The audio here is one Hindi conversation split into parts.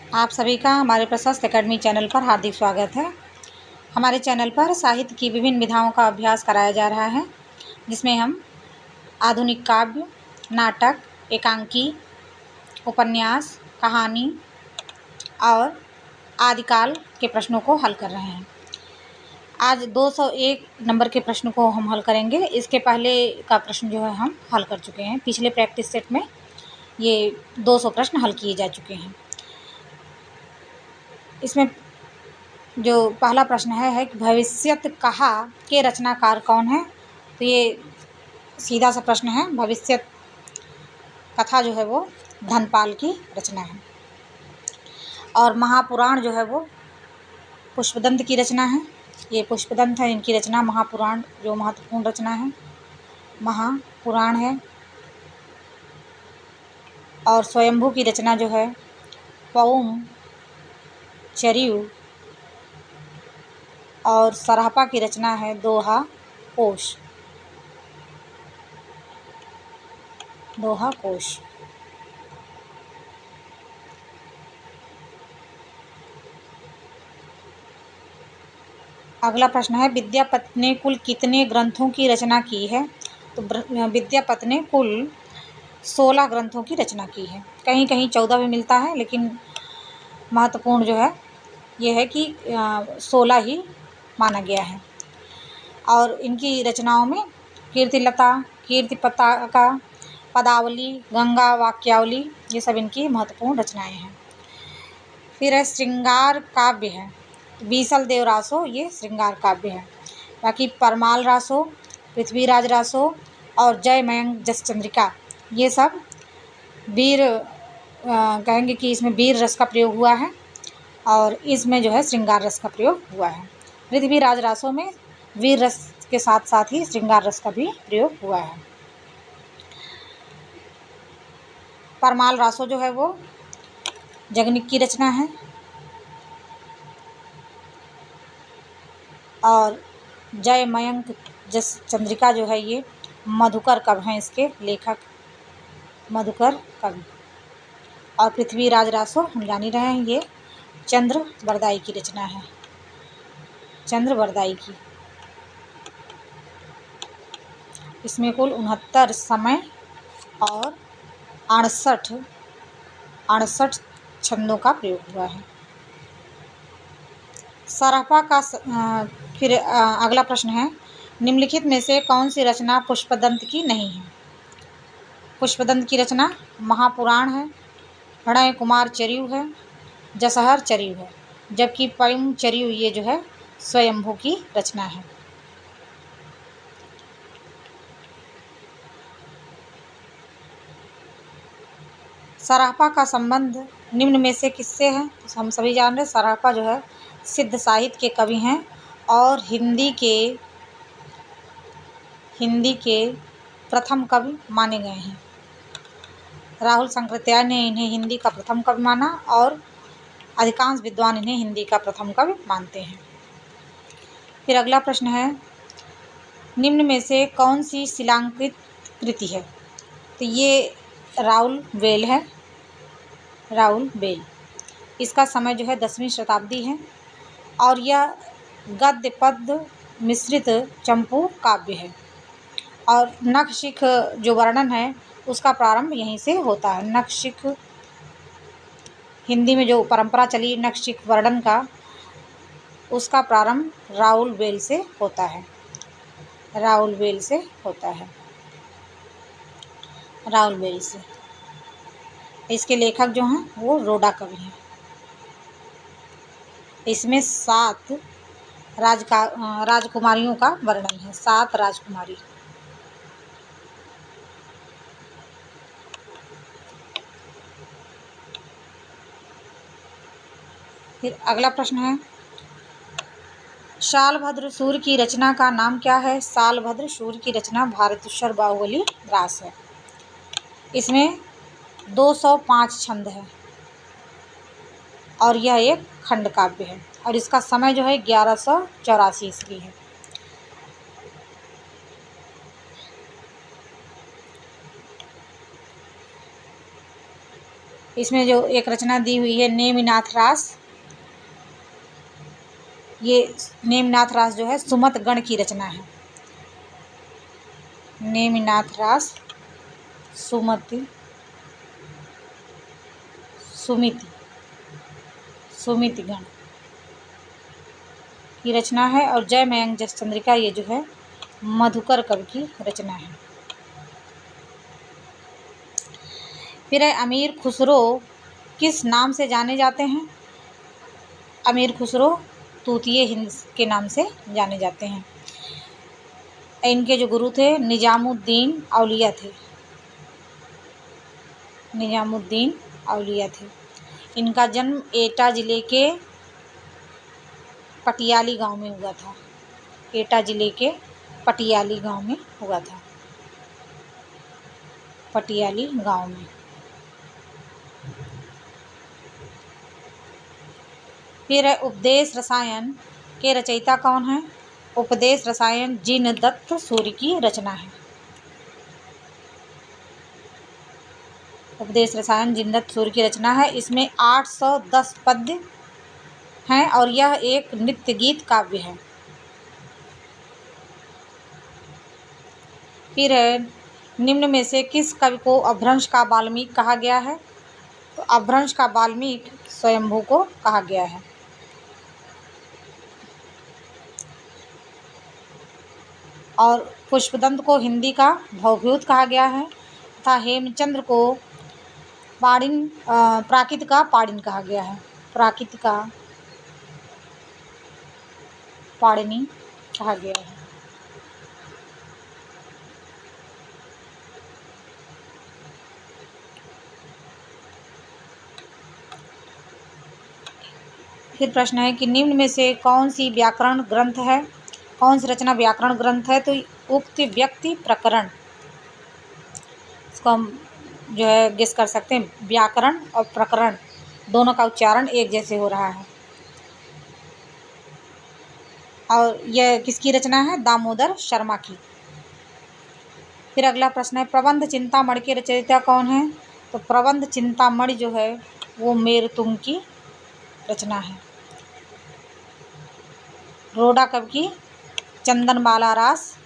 आप सभी का हमारे प्रशस्त एकेडमी चैनल पर हार्दिक स्वागत है। हमारे चैनल पर साहित्य की विभिन्न विधाओं का अभ्यास कराया जा रहा है, जिसमें हम आधुनिक काव्य, नाटक, एकांकी, उपन्यास, कहानी और आदिकाल के प्रश्नों को हल कर रहे हैं। आज 201 नंबर के प्रश्न को हम हल करेंगे। इसके पहले का प्रश्न जो है हम हल कर चुके हैं। पिछले प्रैक्टिस सेट में ये 200 प्रश्न हल किए जा चुके हैं। इसमें जो पहला प्रश्न है कि भविष्यत कहा के रचनाकार कौन है। तो ये सीधा सा प्रश्न है। भविष्यत कथा जो है वो धनपाल की रचना है और महापुराण जो है वो पुष्पदंत की रचना है। ये पुष्पदंत है, इनकी रचना। महापुराण जो महत्वपूर्ण रचना है, महापुराण है। और स्वयंभू की रचना जो है पौम, चरियु। और सराहपा की रचना है दोहा कोश। दोहा कोश। अगला प्रश्न है विद्यापति ने कुल कितने ग्रंथों की रचना की है। तो विद्यापति ने कुल 16 ग्रंथों की रचना की है। कहीं कहीं 14 भी मिलता है, लेकिन महत्वपूर्ण जो है ये है कि 16 ही माना गया है। और इनकी रचनाओं में कीर्तिलता, कीर्ति पताका, पदावली, गंगा वाक्यावली, ये सब इनकी महत्वपूर्ण रचनाएं हैं। फिर है श्रृंगार काव्य है। बीसल देव रासो ये श्रृंगार काव्य है। बाकी परमाल रासो, पृथ्वीराज रासो और जय मयंक जस चंद्रिका, ये सब वीर कहेंगे कि इसमें वीर रस का प्रयोग हुआ है और इसमें जो है श्रृंगार रस का प्रयोग हुआ है। पृथ्वीराज रासो में वीर रस के साथ साथ ही श्रृंगार रस का भी प्रयोग हुआ है। परमाल रासो जो है वो जगनिक की रचना है और जय मयंक जस चंद्रिका जो है ये मधुकर कवि हैं, इसके लेखक मधुकर कवि। और पृथ्वीराज रासो हम जान ही रहे हैं, ये चंद्र बरदाई की रचना है, चंद्र बरदाई की। इसमें कुल 69 समय और 68 छंदों का प्रयोग हुआ है। सराफा का फिर अगला प्रश्न है निम्नलिखित में से कौन सी रचना पुष्पदंत की नहीं है। पुष्पदंत की रचना महापुराण है, प्रणय कुमार चरियु है, जसहर चरियु है, जबकि पयम चरियु ये जो है स्वयंभू की रचना है। सराफा का संबंध निम्न में से किससे है। तो हम सभी जान रहे हैं सराफा जो है सिद्ध साहित्य के कवि हैं और हिंदी के प्रथम कवि माने गए हैं। राहुल सांकृत्याय ने इन्हें हिंदी का प्रथम कवि माना और अधिकांश विद्वान इन्हें हिंदी का प्रथम कवि मानते हैं। फिर अगला प्रश्न है निम्न में से कौन सी शिलांकित कृति है। तो ये राउल वेल है, राउल वेल। इसका समय जो है 10वीं शताब्दी है और यह गद्य पद्य मिश्रित चंपू काव्य है। और नखशिख जो वर्णन है उसका प्रारंभ यहीं से होता है। नखशिख हिंदी में जो परंपरा चली नखशिख वर्णन का, उसका प्रारंभ राउल वेल से होता है। राउल वेल से होता है, राउल वेल से। इसके लेखक जो हैं वो रोडा कवि हैं। इसमें 7 राजकुमारियों का वर्णन है, 7 राजकुमारी। फिर अगला प्रश्न है शालभद्र सूर्य की रचना का नाम क्या है। शालभद्र सूर्य की रचना भारतेश्वर बाहुबली रास है। इसमें 205 छंद है और यह एक खंड काव्य है और इसका समय जो है 1184 ईस्वी है। इसमें जो एक रचना दी हुई है नेमिनाथ रास, ये नेमिनाथ रास जो है सुमत गण की रचना है। नेमिनाथ रास सुमति सुमिति सुमिति गण की रचना है। और जय मयंक जस चंद्रिका ये जो है मधुकर कवि की रचना है। फिर है अमीर खुसरो किस नाम से जाने जाते हैं? अमीर खुसरो तूतिए हिंद के नाम से जाने जाते हैं। इनके जो गुरु थे निजामुद्दीन औलिया थे। निजामुद्दीन औलिया थे। इनका जन्म एटा जिले के पटियाली गांव में हुआ था। एटा जिले के पटियाली गांव में हुआ था। पटियाली गांव में। फिर है उपदेश रसायन के रचयिता कौन है? उपदेश रसायन जिनदत्त सूर्य की रचना है। उपदेश रसायन जिनदत्त सूर्य की रचना है। इसमें 810 पद्य हैं और यह एक नृत्य गीत काव्य है। फिर है निम्न में से किस कवि को अपभ्रंश का वाल्मीकि कहा गया है? तो अपभ्रंश का वाल्मीकि स्वयंभू को कहा गया है। और पुष्पदंत को हिंदी का भवभूत कहा गया है तथा हेमचंद्र को प्राकृत का पाणिनि कहा गया है। प्राकृत का पाणिनि कहा गया है। फिर प्रश्न है कि निम्न में से कौन सी व्याकरण ग्रंथ है? कौन सी रचना व्याकरण ग्रंथ है? तो उक्त व्यक्ति प्रकरण, इसको हम जो है गेस कर सकते हैं। व्याकरण और प्रकरण दोनों का उच्चारण एक जैसे हो रहा है। और यह किसकी रचना है? दामोदर शर्मा की। फिर अगला प्रश्न है प्रबंध चिंतामणि के रचयिता कौन है? तो प्रबंध चिंतामणि जो है वो मेरतुंग की रचना है। रोडा कवि की चंदनबाला रास,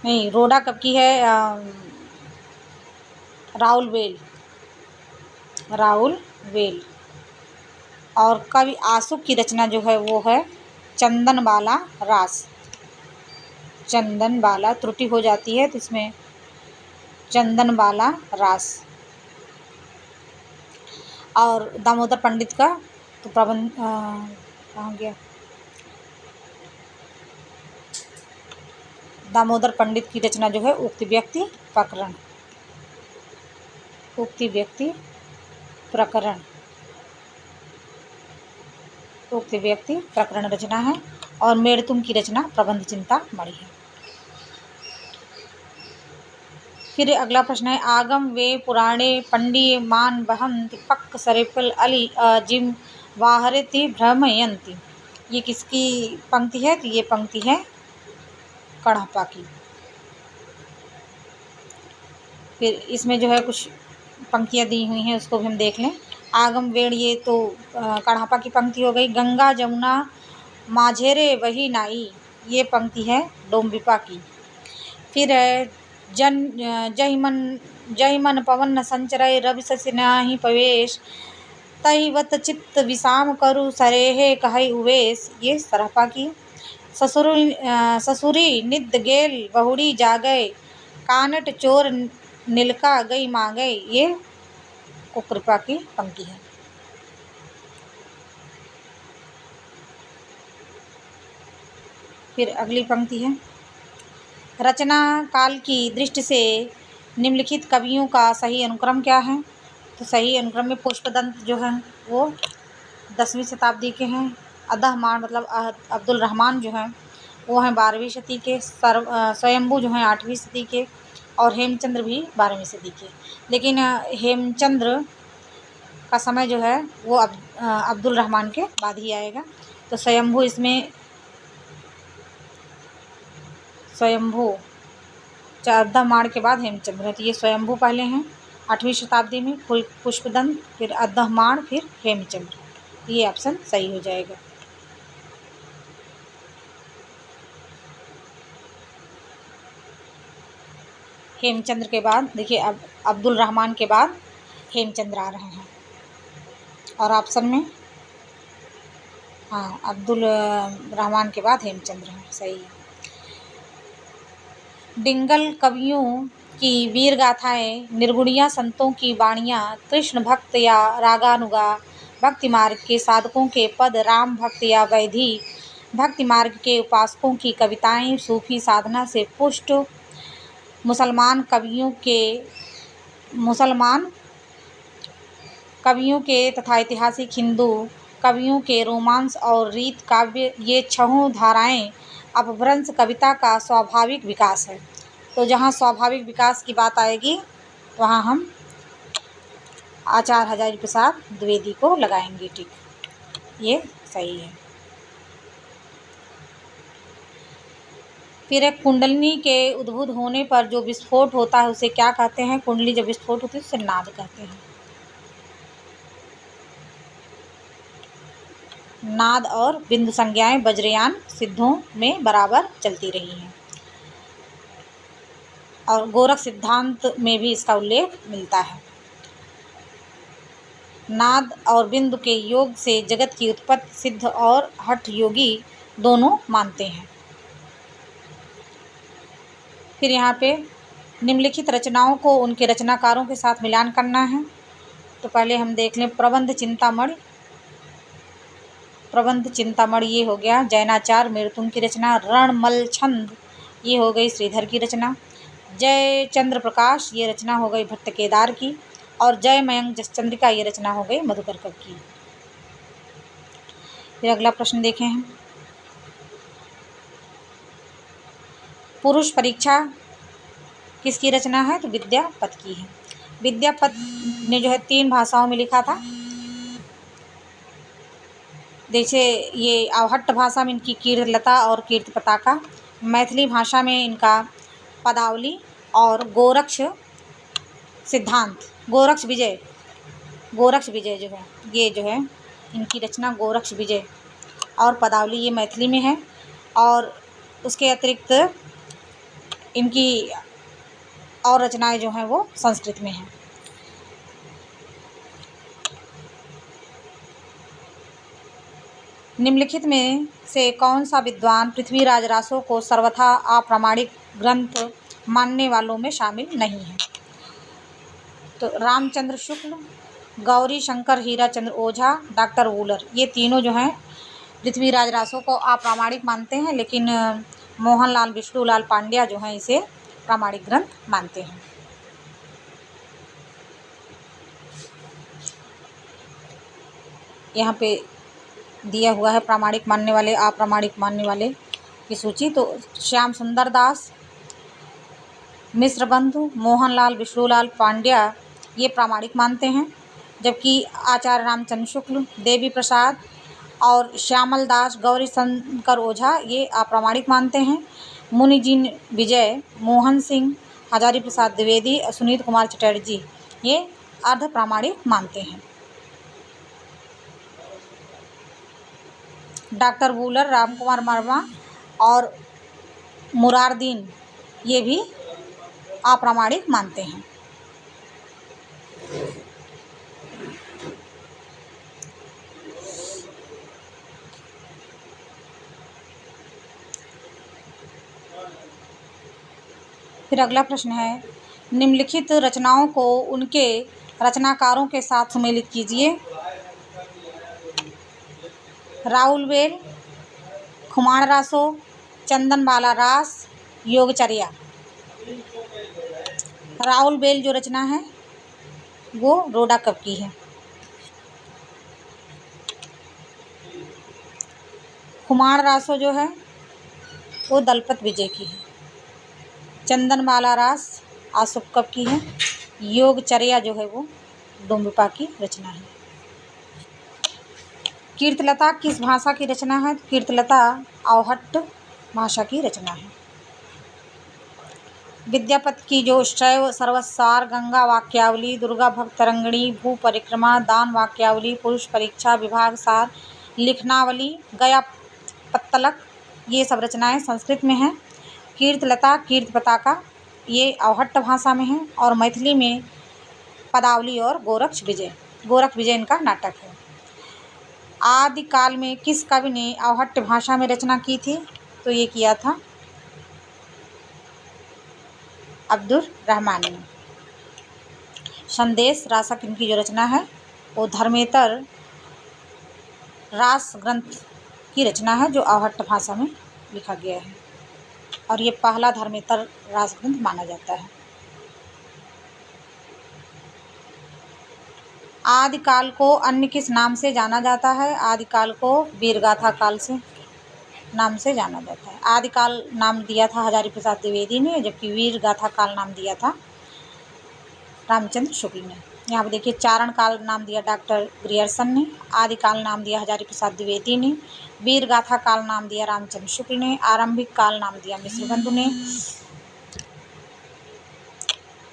नहीं, रोडा कवि की है राउल वेल। और कवि आशुक की रचना जो है वो है चंदनबाला रास। चंदनबाला त्रुटि हो जाती है तो इसमें चंदनबाला रास। और दामोदर पंडित का तो प्रबंध कहाँ गया? दामोदर पंडित की रचना जो है उक्त व्यक्ति प्रकरण। उक्ति व्यक्ति प्रकरण, उक्त व्यक्ति प्रकरण रचना है। और मेड़तुंग की रचना प्रबंध चिंतामणि है। फिर अगला प्रश्न है आगम वे पुराणे पंडिये मान बहंति पक्क सरेफल अली जिम वाहरति भ्रमयंती। ये किसकी पंक्ति है? तो ये पंक्ति है कण्हपा की। फिर इसमें जो है कुछ पंक्तियाँ दी हुई हैं उसको भी हम देख लें। आगम वेण ये तो कण्हपा की पंक्ति हो गई। गंगा जमुना माझेरे वही नाई, ये पंक्ति है डोम्बिपा की। फिर है जय मन पवन संचरय रवि शशि नाही पवेश तहिवत चित्त विषाम करु सरेहे कहै उवेश, ये सरहपा की। ससुरी निद गेल बहुड़ी जागय कानट चोर नीलका गई मांगय, ये कुकृपा की पंक्ति है। फिर अगली पंक्ति है रचना काल की दृष्टि से निम्नलिखित कवियों का सही अनुक्रम क्या है? तो सही अनुक्रम में पुष्पदंत जो है वो 10वीं शताब्दी के हैं। अदहमान मतलब अब्दुल रहमान जो हैं वो हैं 12वीं सदी के। स्वयंभू जो हैं 8वीं सदी के। और हेमचंद्र भी 12वीं सदी के। लेकिन हेमचंद्र का समय जो है वो अब्दुल रहमान के बाद ही आएगा। तो स्वयंभू इसमें स्वयंभू अद्दहमाण के बाद हेमचंद्र है, तो ये स्वयंभू पहले हैं 8वीं शताब्दी में पुष्पदंत, फिर अद्धमान, फिर हेमचंद्र। ये ऑप्शन सही हो जाएगा। हेमचंद्र के बाद देखिए अब अब्दुल रहमान के बाद हेमचंद्र आ रहे हैं। और ऑप्शन में हाँ अब्दुल रहमान के बाद हेमचंद्र है, सही है। डिंगल कवियों की वीर गाथाएं, निर्गुणिया संतों की वाणियाँ, कृष्ण भक्त या रागानुगा, भक्ति मार्ग के साधकों के पद, राम भक्त या वैधी भक्ति मार्ग के उपासकों की कविताएं, सूफी साधना से पुष्ट मुसलमान कवियों के तथा ऐतिहासिक हिंदू कवियों के रोमांस और रीत काव्य, ये छहों धाराएं अपभ्रंश कविता का स्वाभाविक विकास है। तो जहाँ स्वाभाविक विकास की बात आएगी वहाँ हम आचार्य हजारी प्रसाद द्विवेदी को लगाएंगे, ठीक, ये सही है। फिर एक कुंडलिनी के उद्भूत होने पर जो विस्फोट होता है उसे क्या कहते हैं? कुंडली जब विस्फोट होती है उसे नाद कहते हैं। नाद और बिंदु संज्ञाएं वज्रयान सिद्धों में बराबर चलती रही हैं और गोरख सिद्धांत में भी इसका उल्लेख मिलता है। नाद और बिंदु के योग से जगत की उत्पत्ति सिद्ध और हठ योगी दोनों मानते हैं। फिर यहाँ पे निम्नलिखित रचनाओं को उनके रचनाकारों के साथ मिलान करना है। तो पहले हम देख लें प्रबंध चिंतामणि ये हो गया जैनाचार्य मृत्युंजय की रचना। रणमल छंद ये हो गई श्रीधर की रचना। जय चंद्र प्रकाश ये रचना हो गई भट्ट केदार की। और जय मयंक जसचंद्रिका ये रचना हो गई मधुकर कवि की। फिर अगला प्रश्न देखें हम, पुरुष परीक्षा किसकी रचना है? तो विद्यापत की है। विद्यापत ने जो है 3 भाषाओं में लिखा था। जैसे ये अवहट्ट भाषा में इनकी कीर्तलता और कीर्ति पताका, मैथिली भाषा में इनका पदावली और गोरक्ष विजय जो है ये जो है इनकी रचना गोरक्ष विजय और पदावली ये मैथिली में है। और उसके अतिरिक्त इनकी और रचनाएं जो हैं वो संस्कृत में हैं। निम्नलिखित में से कौन सा विद्वान पृथ्वीराज रासो को सर्वथा अप्रामाणिक ग्रंथ मानने वालों में शामिल नहीं है? तो रामचंद्र शुक्ल, गौरी शंकर हीराचंद्र ओझा, डॉक्टर वूलर ये तीनों जो हैं पृथ्वीराज रासो को अप्रामाणिक मानते हैं, लेकिन मोहनलाल विष्णुलाल पांड्या जो हैं इसे प्रामाणिक ग्रंथ मानते हैं। यहाँ पे दिया हुआ है प्रामाणिक मानने वाले अप्रामाणिक मानने वाले की सूची। तो श्याम सुंदर दास, मिश्र बंधु, मोहनलाल विष्णुलाल पांड्या ये प्रामाणिक मानते हैं, जबकि आचार्य रामचंद्र शुक्ल, देवी प्रसाद और श्यामल दास, गौरी शंकर ओझा ये अप्रामाणिक मानते हैं। मुनिजिन विजय, मोहन सिंह, हजारी प्रसाद द्विवेदी, सुनील कुमार चटर्जी ये अर्ध प्रामाणिक मानते हैं। डॉक्टर वूलर, रामकुमार वर्मा और मुरारदीन ये भी अप्रामाणिक मानते हैं। फिर अगला प्रश्न है, निम्नलिखित रचनाओं को उनके रचनाकारों के साथ सम्मिलित कीजिए। राउल बेल, खुमाण रासो, चंदनबाला रास, योगचर्या। राउल बेल जो रचना है वो रोडा कवि की है। खुमाण रासो जो है वो दलपत विजय की है। चंदनबाला रास आसुप कवि की है। योगचर्या जो है वो डोम्बिपा की रचना है। कीर्तलता किस भाषा की रचना है? कीर्तलता अवहट्ट भाषा की रचना है। विद्यापति की जो शैव सर्वसार, गंगा वाक्यावली, दुर्गा भक्त तरंगिणी, भू परिक्रमा, दान वाक्यावली, पुरुष परीक्षा, विभाग सार, लिखनावली, गया पत्तलक, ये सब रचनाएं संस्कृत में हैं। कीर्तलता, कीर्त पताका ये अवहट्ट भाषा में है। और मैथिली में पदावली और गोरक्ष विजय इनका नाटक है। आदिकाल में किस कवि ने अवहट्ट भाषा में रचना की थी? तो ये किया था अब्दुल रहमान ने। संदेश रासक इनकी जो रचना है वो धर्मेतर रास ग्रंथ की रचना है, जो अवहट्ट भाषा में लिखा गया है और ये पहला धर्मेतर रास ग्रंथ माना जाता है। आदिकाल को अन्य किस नाम से जाना जाता है? आदिकाल को वीरगाथा काल से नाम से जाना जाता है। आदिकाल नाम दिया था हजारी प्रसाद द्विवेदी ने, जबकि वीरगाथा काल नाम दिया था रामचंद्र शुक्ल ने। यहाँ पर देखिए, चारण काल नाम दिया डॉक्टर ग्रियर्सन ने, आदिकाल नाम दिया हजारी प्रसाद द्विवेदी ने, वीरगाथा काल नाम दिया रामचंद्र शुक्ल ने, आरंभिक काल नाम दिया मिश्रबंधु ने,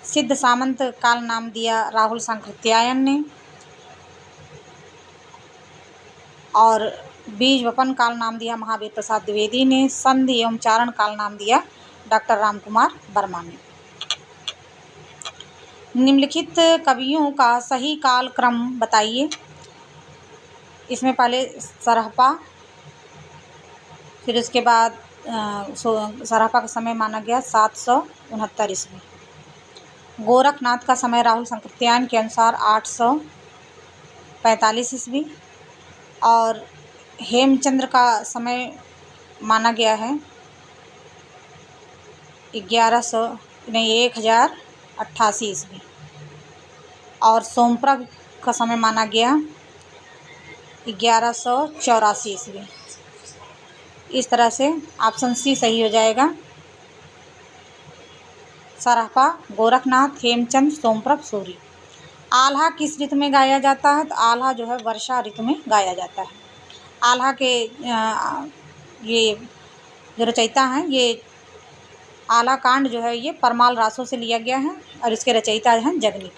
सिद्ध सामंत काल नाम दिया राहुल सांकृत्यायन ने, और बीज वपन काल नाम दिया महावीर प्रसाद द्विवेदी ने, संधि एवं चारण काल नाम दिया डॉक्टर रामकुमार वर्मा ने। निम्नलिखित कवियों का सही काल क्रम बताइए। इसमें पहले सरहपा, फिर उसके बाद सरहपा का समय माना गया 769 ईस्वी। गोरखनाथ का समय राहुल सांकृत्यायन के अनुसार 845 ईस्वी। और हेमचंद्र का समय माना गया है 1088 ईस्वी। और सोमप्रभ का समय माना गया 1184 ईस्वी। इस तरह से ऑप्शन सी सही हो जाएगा। सरहपा, गोरखनाथ, हेमचंद, सोमप्रभ, सूरी। आल्हा किस ऋतु में गाया जाता है? तो आल्हा जो है वर्षा ऋतु में गाया जाता है। आल्हा के ये जो रचयिता हैं, ये आल्हा कांड जो है ये परमाल रासों से लिया गया है और इसके रचयिता हैं जगनिक।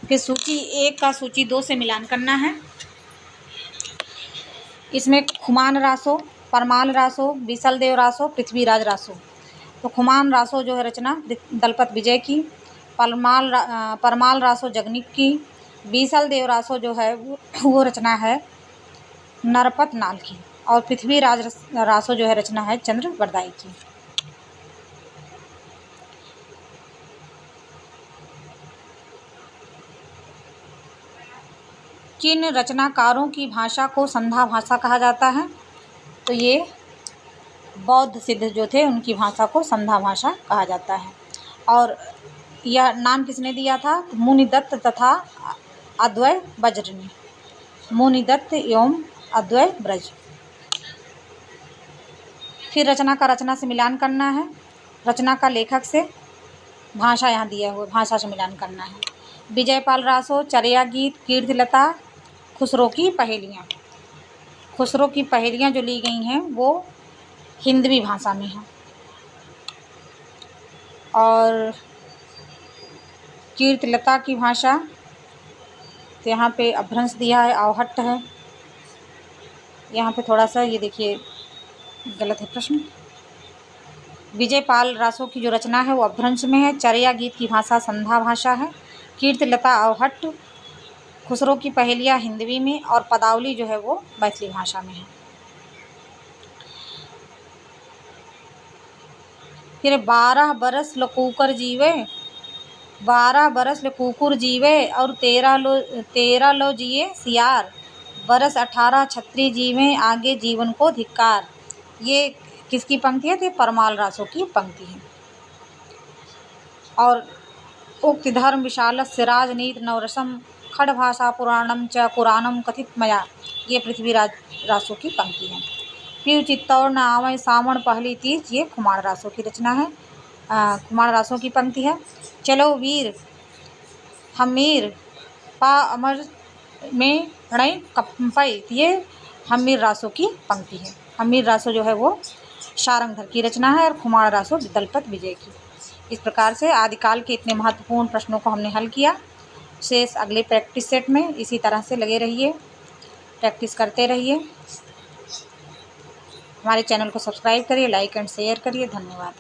फिर सूची 1 का सूची 2 से मिलान करना है। इसमें खुमान रासो, परमाल रासो, बीसलदेव रासो, पृथ्वीराज रासो। तो खुमान रासो जो है रचना दलपत विजय की, परमाल रासो जगनिक की, बीसलदेव रासो जो है वो रचना है नरपत नाल की, और पृथ्वीराज रासो जो है रचना है चंद्र बरदाई की। किन रचनाकारों की भाषा को संधा भाषा कहा जाता है? तो ये बौद्ध सिद्ध जो थे उनकी भाषा को संधा भाषा कहा जाता है। और यह नाम किसने दिया था? तो मुनिदत्त तथा अद्वय वज्र ने। मुनिदत्त एवं अद्वय ब्रज। फिर रचना का रचना से मिलान करना है। रचना का लेखक से भाषा यहाँ दिया हुआ, भाषा से मिलान करना है। विजयपाल रासो, चर्या गीत, कीर्तिलता, खुसरो की पहेलियाँ। खुसरो की पहेलियाँ जो ली गई हैं वो हिंदवी भाषा में हैं। और कीर्तिलता की भाषा तो यहाँ पे अपभ्रंश दिया है, अवहट्ट है। यहाँ पे थोड़ा सा ये देखिए गलत है प्रश्न। विजयपाल रासो की जो रचना है वो अपभ्रंश में है। चर्या गीत की भाषा संधा भाषा है। कीर्तिलता अवहट्ट, खुसरो की पहेलियाँ हिंदवी में, और पदावली जो है वो मैथिली भाषा में है। फिर 12 बरस लकूकर जीवे, 12 बरस लकूकुर जीवे, और 13 लो जिए सियार, बरस 18 छत्री जीवे, आगे जीवन को धिक्कार। ये किसकी पंक्ति है? तो परमाल रासो की पंक्ति है। और उक्त धर्म विशालस्य राजनीति नवरसम, खड़ भाषा पुराणम च कुरानम कथित मया, ये पृथ्वीराज रासो की पंक्ति है। पीव चित्तौड़ न आवै सावण पहली तीज, ये खुमाण रासो की रचना है, खुमाण रासो की पंक्ति है। चलो वीर हमीर पा अमर में णय कंपै, ये हमीर रासो की पंक्ति है। हमीर रासो जो है वो शारंगधर की रचना है और खुमार रासो दलपत विजय की। इस प्रकार से आदिकाल के इतने महत्वपूर्ण प्रश्नों को हमने हल किया। शेष अगले प्रैक्टिस सेट में इसी तरह से लगे रहिए, प्रैक्टिस करते रहिए। हमारे चैनल को सब्सक्राइब करिए, लाइक एंड शेयर करिए। धन्यवाद।